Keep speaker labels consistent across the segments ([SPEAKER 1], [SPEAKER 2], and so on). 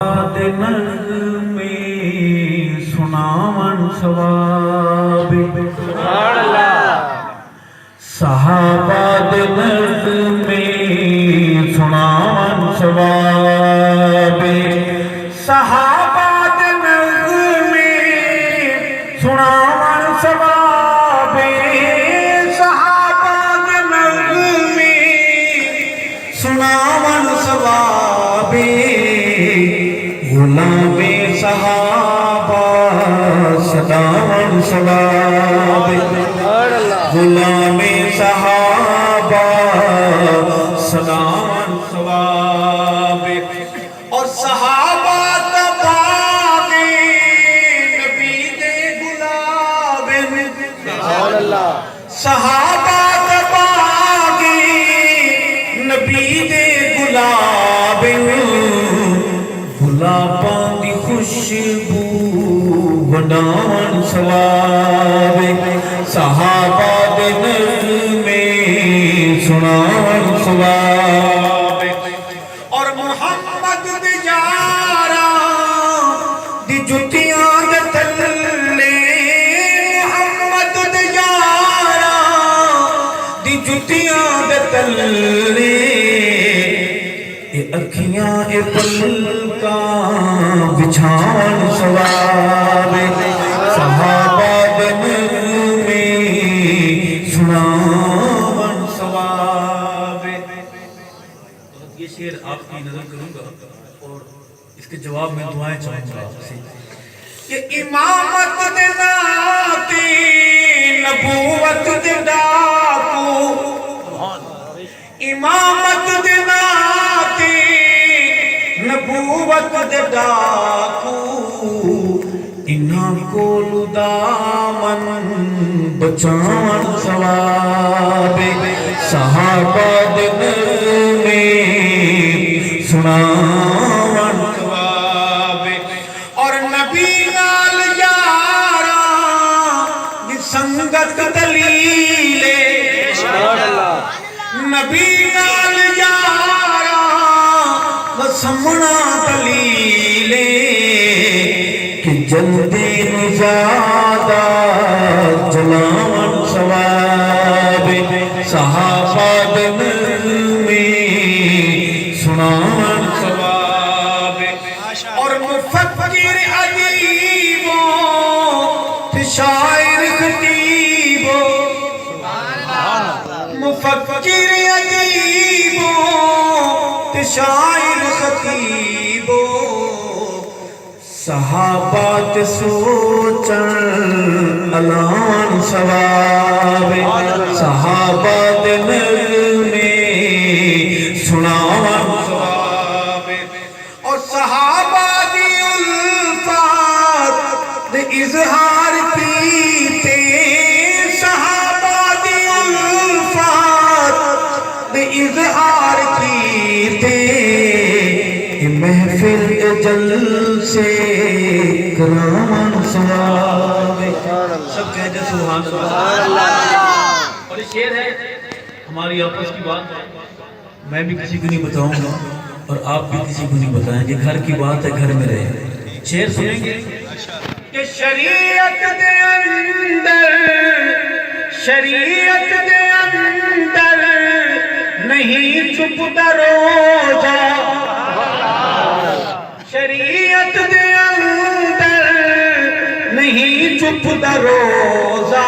[SPEAKER 1] نغمے سناون ثواب صحابہ دے نغمے سناون ثواب صحابہ دے نغمے سناون ثواب صحابہ دے نغمے سناون ثواب غلام صحابہ سداون ثواب غلام صحابہ سداون ثواب اور صحابہ تباغی نبی دے گلاب صحابہ تباغی نبی دے گلاب گلاباں دی خوشبو وڈاون ثواب صحابہ دے نغمے سناون ثواب اور محمد دے یاراں دی جتیاں دے تلے محمد دے یاراں دی جتیاں دے تلے اکھیاں اے پلکاں بچھاون ثواب صحابہ دے نغمے سناون ثواب یہ شعر آپ کی نظر کروں گا اور اس کے جواب میں دعائیں چاہوں گا آپ سے کہ امامت دے ناتی نبوت دے ڈاکو امامت دے ناتی نبوت دے ڈاکو انہاں کولو دامن بچاون ثواب صحابہ دے نغمے سناون ثواب اور نبی نال یاراں دی سنگت دلیلے نبی نال یاراں سمنا دلیلے کہ جلدی نزادہ جلاون ثواب صحابہ دے نغمے سناون ثواب اور مفکر ادیبوں شاعر خطیبوں مفکر ادیبوں شاعر خطیبوں صحابہ تے سوچن الان ثواب صحابہ دے نغمے سناون ثواب اور صحابہ دی الفات دے اظہار کیتے صحابہ دی الفات دے اظہار کیتے محفل اجل سے کراون ثواب سب کہتے سبحان اللہ اور یہ شعر ہے ہماری آپس کی بات میں بھی کسی کو نہیں بتاؤں گا اور آپ بھی کسی کو نہیں بتائیں گے گھر کی بات ہے گھر میں رہے شعر سنیں گے کہ شریعت دے اندر نہیں چھپتا روزہ شریعت دے اندر نہیں چھپتا روزہ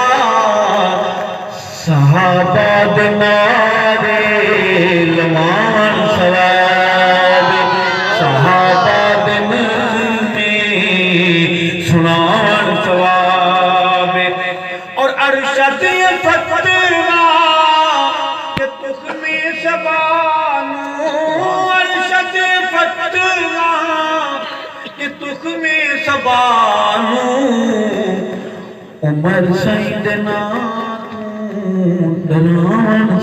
[SPEAKER 1] صحابہ دے نعرے لواون ثواب صحابہ دے نغمے سناون ثواب اور ارشد فتویٰ کہ تخم شبانو ارشد فتویٰ کہ تخم شبانو عمر سیدنا تو ڈلاون